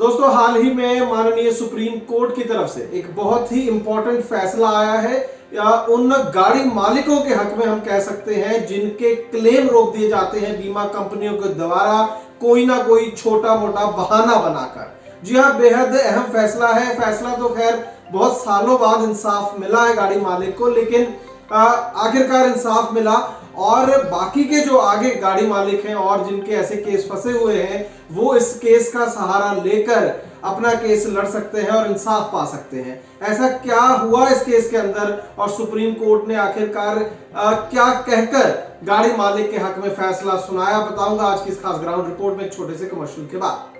दोस्तों हाल ही में माननीय सुप्रीम कोर्ट की तरफ से एक बहुत ही इंपॉर्टेंट फैसला आया है या उन गाड़ी मालिकों के हक में हम कह सकते हैं जिनके क्लेम रोक दिए जाते हैं बीमा कंपनियों के द्वारा कोई ना कोई छोटा मोटा बहाना बनाकर। जी हाँ, बेहद अहम फैसला है। फैसला तो खैर बहुत सालों बाद इंसाफ मिला है गाड़ी मालिक को, लेकिन आखिरकार इंसाफ मिला और बाकी के जो आगे गाड़ी मालिक हैं और जिनके ऐसे केस फंसे हुए हैं वो इस केस का सहारा लेकर अपना केस लड़ सकते हैं और इंसाफ पा सकते हैं। ऐसा क्या हुआ इस केस के अंदर और सुप्रीम कोर्ट ने आखिरकार क्या कहकर गाड़ी मालिक के हक में फैसला सुनाया, बताऊंगा आज की इस खास ग्राउंड रिपोर्ट में एक छोटे से कमर्शियल के बाद।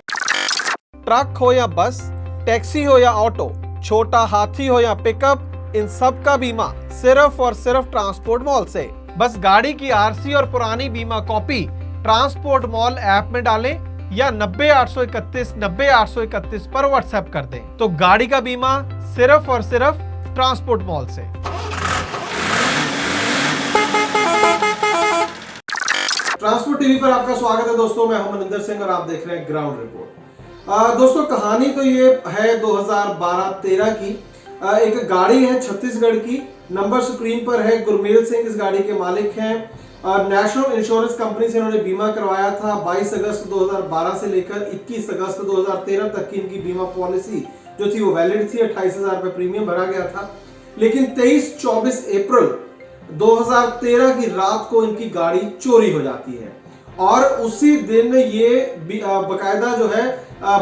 ट्रक हो या बस, टैक्सी हो या ऑटो, छोटा हाथी हो या पिकअप, इन सब का बीमा सिर्फ और सिर्फ ट्रांसपोर्ट मॉल से। बस गाड़ी की आरसी और पुरानी बीमा कॉपी ट्रांसपोर्ट मॉल ऐप में डालें या 90-831 90-831 पर व्हाट्सएप कर दें, तो गाड़ी का बीमा सिर्फ और सिर्फ ट्रांसपोर्ट मॉल से। ट्रांसपोर्ट टीवी पर आपका स्वागत है दोस्तों, मैं हूं मनिंदर सिंह और आप देख रहे हैं ग्राउंड रिपोर्ट। दोस्तों कहानी तो ये है 2012-13 की। एक गाड़ी है छत्तीसगढ़ की, नंबर स्क्रीन पर है। गुरमेल सिंह इस गाड़ी के मालिक हैं और नेशनल इंश्योरेंस कंपनी से इन्होंने बीमा करवाया था। 22 अगस्त 2012 से लेकर 21 अगस्त 2013 तक की इनकी बीमा पॉलिसी जो थी वो वैलिड थी। 28,000 रुपए प्रीमियम भरा गया था। लेकिन 23-24 अप्रैल 2013 की रात को इनकी गाड़ी चोरी हो जाती है और उसी दिन ये बकायदा जो है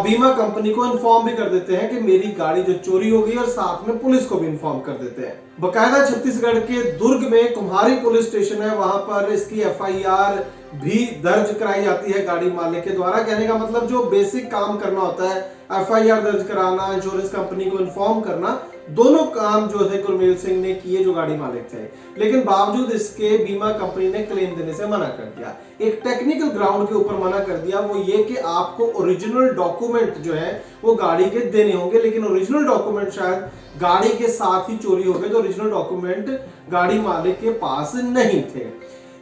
बीमा कंपनी को इन्फॉर्म भी कर देते हैं कि मेरी गाड़ी जो चोरी हो गई और साथ में पुलिस को भी इन्फॉर्म कर देते हैं। बकायदा छत्तीसगढ़ के दुर्ग में कुम्हारी पुलिस स्टेशन है, वहां पर इसकी एफआईआर भी दर्ज कराई जाती है गाड़ी मालिक के द्वारा। कहने का मतलब जो बेसिक काम करना होता है, एफआईआर दर्ज कराना, इंश्योरेंस कंपनी को इन्फॉर्म करना, दोनों काम जो थे गुरमेल सिंह ने किए जो गाड़ी मालिक थे। लेकिन बावजूद इसके बीमा कंपनी ने क्लेम देने से मना कर दिया। एक टेक्निकल ग्राउंड के ऊपर मना कर दिया, वो ये कि आपको ओरिजिनल डॉक्यूमेंट जो है वो गाड़ी के देने होंगे, लेकिन ओरिजिनल डॉक्यूमेंट शायद गाड़ी के साथ ही चोरी हो गए, तो ओरिजिनल डॉक्यूमेंट गाड़ी मालिक के पास नहीं थे।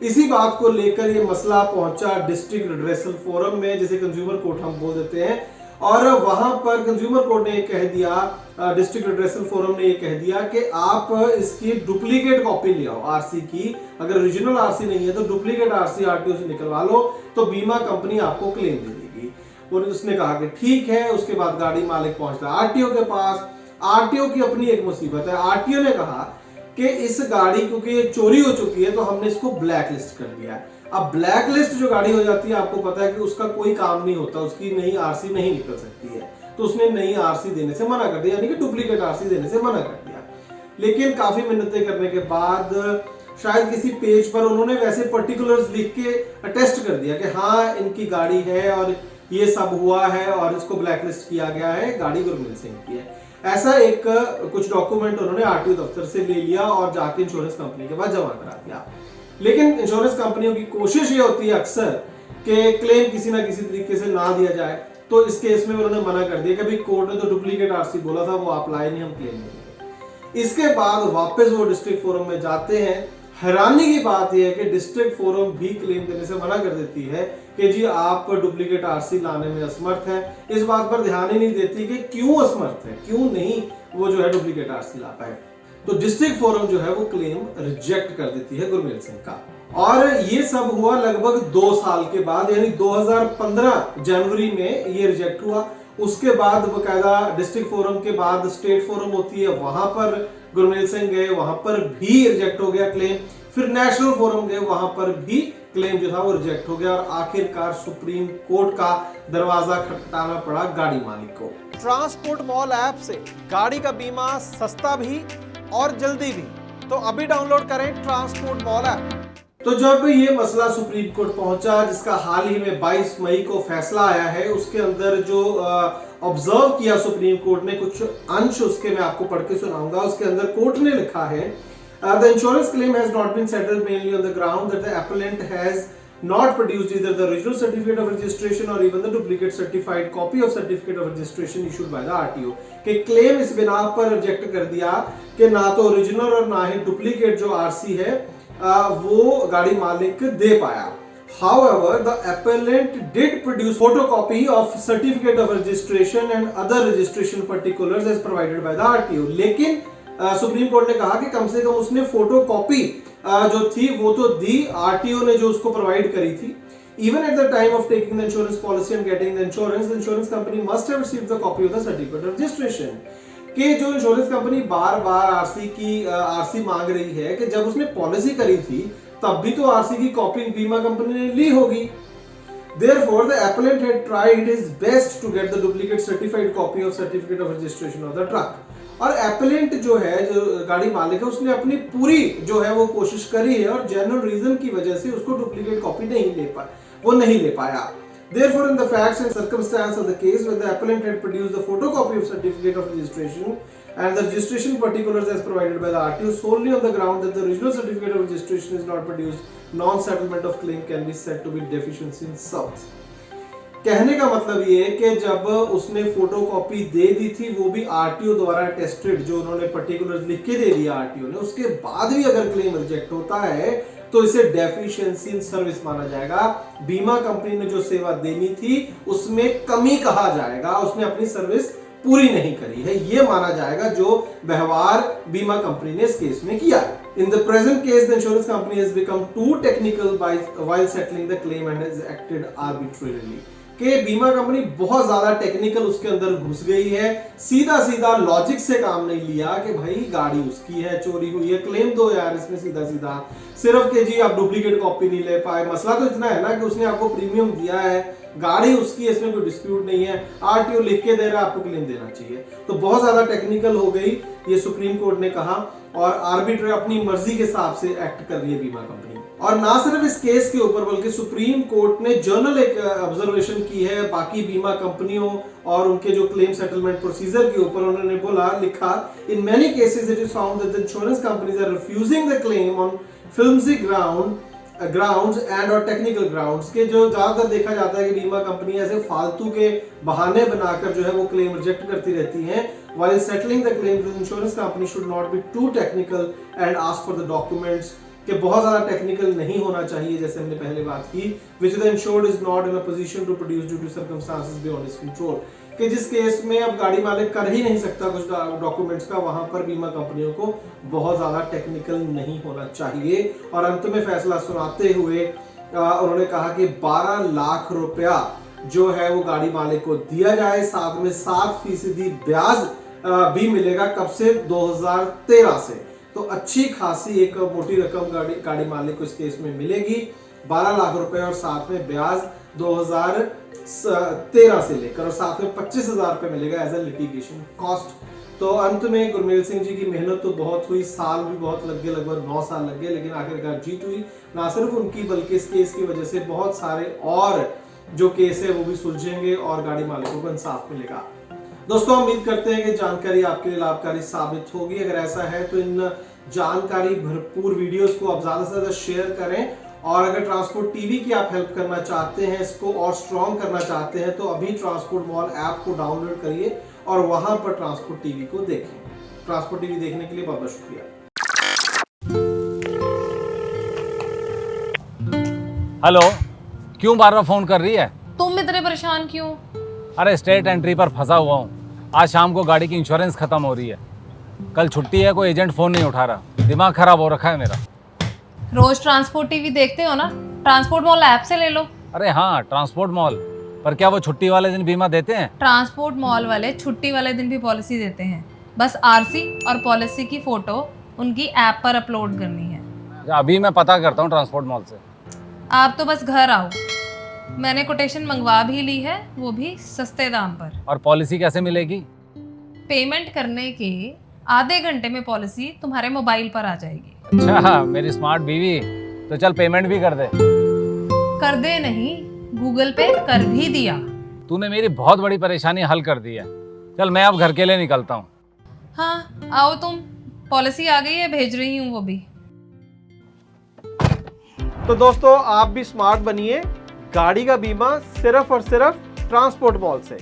इसी बात को लेकर ये मसला पहुंचा डिस्ट्रिक्ट रिड्रेसल फोरम में, जिसे कंज्यूमर कोर्ट हम बोल देते हैं, और वहां पर कंज्यूमर कोर्ट ने कह दिया, डिस्ट्रिक्ट रिड्रेसल फोरम ने ये कह दिया कि आप इसकी डुप्लीकेट कॉपी ले आओ आरसी की। अगर ओरिजिनल आरसी नहीं है तो डुप्लीकेट आरसी आरटीओ से निकलवा लो, तो बीमा कंपनी आपको क्लेम दे देगी। और उसने कहा कि ठीक है। उसके बाद गाड़ी मालिक पहुंचता है आरटीओ के पास। आरटीओ की अपनी एक मुसीबत है। आरटीओ ने कहा कि इस गाड़ी क्योंकि ये चोरी हो चुकी है तो हमने इसको ब्लैक लिस्ट कर दिया है। अब ब्लैक लिस्ट जो गाड़ी हो जाती है, आपको पता है कि उसका कोई काम नहीं होता, उसकी नई आरसी नहीं निकल सकती है, तो उसने नई आरसी देने से मना कर दिया, यानी कि डुप्लीकेट आरसी देने से मना कर दिया। लेकिन काफी मिन्नतें करने के बाद शायद किसी पेज पर उन्होंने वैसे पर्टिकुलर्स लिख के अटेस्ट कर दिया कि हाँ इनकी गाड़ी है और ये सब हुआ है और इसको ब्लैक लिस्ट किया गया है, गाड़ी गुरमेल सिंह की है। ऐसा एक कुछ डॉक्यूमेंट उन्होंने आरटीओ दफ्तर से ले लिया और जाके इंश्योरेंस कंपनी के पास जमा करा दिया। लेकिन इंश्योरेंस कंपनियों की कोशिश ये होती है अक्सर कि क्लेम किसी ना किसी तरीके से ना दिया जाए, तो इस केस में उन्होंने मना कर दिया कि भाई कोर्ट ने तो डुप्लीकेट आरसी बोला था, वो आप लाए नहीं, हम क्लेम नहीं देंगे। इसके बाद वापस वो डिस्ट्रिक्ट फोरम में जाते हैं। हैरानी की बात यह है कि डिस्ट्रिक्ट फोरम भी क्लेम देने से मना कर देती है कि जी आप डुप्लीकेट आरसी लाने में असमर्थ हैं। इस बात पर ध्यान ही नहीं देती कि क्यों असमर्थ है, क्यों नहीं वो जो है डुप्लीकेट आरसी ला पाए। तो डिस्ट्रिक्ट फोरम जो है वो क्लेम रिजेक्ट कर देती है गुरमेल सिंह का। और ये सब हुआ लगभग 2 साल के बाद, यानी 2015 जनवरी में ये रिजेक्ट हुआ। उसके बाद बकायदा डिस्ट्रिक्ट फोरम के बाद स्टेट फोरम होती है, वहां पर गुरमेल सिंह गए, वहां पर भी रिजेक्ट हो गया क्लेम। फिर नेशनल फोरम गए, वहां पर भी क्लेम जो था वो रिजेक्ट हो गया और आखिरकार सुप्रीम कोर्ट का दरवाजा खटखटाना पड़ा गाड़ी मालिक को। ट्रांसपोर्ट मॉल ऐप से गाड़ी का बीमा सस्ता भी और जल्दी भी, तो अभी डाउनलोड करें ट्रांसपोर्ट मॉल ऐप। तो जब ये मसला सुप्रीम कोर्ट पहुंचा, जिसका हाल ही में 22 मई को फैसला आया है, उसके अंदर जो ऑब्जर्व किया सुप्रीम कोर्ट ने, कुछ अंश उसके मैं आपको पढ़ के सुनाऊंगा। उसके अंदर कोर्ट ने लिखा है, the insurance claim has not been settled mainly on the ground that the appellant has not produced either the original certificate of registration or even the duplicate certified copy of certificate of registration issued by the RTO। के claim इस बिना पर reject कर दिया कि ना तो original और ना ही डुप्लीकेट जो आरसी है वो गाड़ी मालिक दे पाया। However, the appellant did produce photocopy of certificate of registration and other registration particulars as provided by the RTO. लेकिन सुप्रीम कोर्ट ने कहा कि कम से कम उसने फोटोकॉपी जो थी वो तो दी, RTO ने जो उसको प्रोवाइड करी थी. Even at the time of taking the insurance policy and getting the insurance company must have received the copy of the certificate of registration. कि जो इंश्योरेंस कंपनी बार बार आरसी मांग रही है कि जब उसने पॉलिसी करी थी तब भी तो आरसी की कॉपी बीमा कंपनी ने ली होगी. Therefore, the appellant had tried his best to get the duplicate certified copy of certificate of registration of the truck. और appellant जो है, जो गाड़ी मालिक है, उसने अपनी पूरी जो है वो कोशिश करी है और जेन्युइन रीजन की वजह से उसको डुप्लीकेट कॉपी नहीं ले पाया. Therefore, in the facts and circumstances of the case, when the appellant had produced the photocopy of certificate of registration and the registration particulars as provided by the RTO solely on the ground that the original certificate of registration is not produced, non-settlement of claim can be said to be deficiency in subs. कहने का मतलब ये है कि जब उसने photocopy दे दी थी वो भी आरटीओ द्वारा टेस्टेड, जो उन्होंने पर्टिकुलर्स लिख के दे दिया आरटीओ ने, उसके बाद भी अगर क्लेम रिजेक्ट होता है तो इसे डेफिशिएंसी इन सर्विस माना जाएगा. बीमा कंपनी ने जो सेवा देनी थी उसमें कमी कहा जाएगा, उसने अपनी सर्विस पूरी नहीं करी है, ये माना जाएगा जो व्यवहार बीमा कंपनी ने इस केस में किया है. In the present case, the insurance company has become too technical while settling the claim and has acted arbitrarily. कि बीमा कंपनी बहुत ज्यादा टेक्निकल उसके अंदर घुस गई है, सीधा लॉजिक से काम नहीं लिया कि भाई गाड़ी उसकी है, चोरी हुई है, क्लेम दो यार इसमें सीधा सिर्फ कि जी आप डुप्लीकेट कॉपी नहीं ले पाए. मसला तो इतना है ना कि उसने आपको प्रीमियम दिया है, गाड़ी उसकी है, इसमें कोई डिस्प्यूट नहीं है, आरटीओ लिख के दे रहा है, आपको क्लेम देना चाहिए. तो बहुत ज्यादा टेक्निकल हो गई, ये सुप्रीम कोर्ट ने कहा, और आर्बिट्री अपनी मर्जी के हिसाब से एक्ट कर रही है बीमा कंपनी. और ना सिर्फ इस केस के ऊपर बल्कि सुप्रीम कोर्ट ने जर्नल एक ऑब्जर्वेशन की है बाकी बीमा कंपनियों और उनके जो क्लेम सेटलमेंट प्रोसीजर के ऊपर. उन्होंने लिखा, in many cases it is found that the insurance companies are refusing the claim on flimsy grounds and और टेक्निकल ग्राउंड्स, के जो ज्यादातर देखा जाता है कि बीमा कंपनी ऐसे फालतू के बहाने बनाकर जो है वो क्लेम रिजेक्ट करती रहती हैं. While settling the claim, the insurance company should not be too technical and ask for the documents, कि बहुत ज्यादा टेक्निकल नहीं होना चाहिए, जैसे हमने पहले बात की, which the insured is not in a position to produce due to circumstances beyond his control. कि जिस केस में अब गाड़ी मालिक कर ही नहीं सकता कुछ डॉक्यूमेंट्स का, वहां पर बीमा कंपनियों को बहुत ज्यादा टेक्निकल नहीं होना चाहिए. और अंत में फैसला सुनाते हुए उन्होंने कहा कि 12 लाख रुपया जो है वो गाड़ी मालिक को दिया जाए, साथ में 7% ब्याज भी मिलेगा. कब से? 2013 से. तो अच्छी खासी एक मोटी रकम गाड़ी मालिक को इस केस में मिलेगी, 12 लाख रुपए और साथ में ब्याज 2013 से लेकर, और साथ में 25,000 रुपए मिलेगा एज ए लिटिगेशन कॉस्ट. तो अंत में गुरमेल सिंह जी की मेहनत तो बहुत हुई, साल भी बहुत लग गए, लगभग 9 साल लग गए, लेकिन आखिरकार जीत हुई. ना सिर्फ उनकी बल्कि इस केस की वजह से बहुत सारे और जो केस है वो भी सुलझेंगे और गाड़ी मालिकों को इंसाफ मिलेगा. दोस्तों, उम्मीद करते हैं कि जानकारी आपके लिए लाभकारी साबित होगी. अगर ऐसा है तो इन जानकारी भरपूर वीडियोस को आप ज्यादा से ज्यादा शेयर करें, और अगर ट्रांसपोर्ट टीवी की आप हेल्प करना चाहते हैं, इसको और स्ट्रॉन्ग करना चाहते हैं, तो अभी ट्रांसपोर्ट मॉल ऐप को डाउनलोड करिए और वहां पर ट्रांसपोर्ट टीवी को देखें. ट्रांसपोर्ट टीवी देखने के लिए बहुत बहुत शुक्रिया. हेलो, क्यों बार बार फोन कर रही है? तुम इतने परेशान क्यों? अरे स्टेट एंट्री पर फंसा हुआ हूँ. आज शाम को गाड़ी की इंश्योरेंस खत्म हो रही है. कल छुट्टी है, कोई एजेंट फोन नहीं उठा रहा. दिमाग खराब हो रखा है मेरा. रोज ट्रांसपोर्ट टीवी देखते हो ना, ट्रांसपोर्ट मॉल ऐप से ले लो. अरे हाँ, ट्रांसपोर्ट मॉल पर क्या वो छुट्टी वाले दिन बीमा देते हैं? ट्रांसपोर्ट मॉल वाले छुट्टी वाले दिन भी पॉलिसी देते हैं. बस आरसी और पॉलिसी की फोटो उनकी ऐप पर अपलोड करनी है. अभी मैं पता करता हूँ ट्रांसपोर्ट मॉल से. आप तो बस घर आओ. मैंने कोटेशन मंगवा भी ली है, वो भी सस्ते दाम पर. और पॉलिसी कैसे मिलेगी? पेमेंट करने के आधे घंटे में पॉलिसी तुम्हारे मोबाइल पर आ जाएगी. अच्छा, मेरी स्मार्ट बीवी. तो चल पेमेंट भी कर दे. कर दे नहीं, गूगल पे कर भी दिया. तूने मेरी बहुत बड़ी परेशानी हल कर दी है. चल मैं अब घर के लिए निकलता हूँ. हाँ आओ तुम, पॉलिसी आ गई है, भेज रही हूँ वो भी. तो दोस्तों, आप भी स्मार्ट बनिए. गाड़ी का बीमा सिर्फ और सिर्फ ट्रांसपोर्ट मॉल से.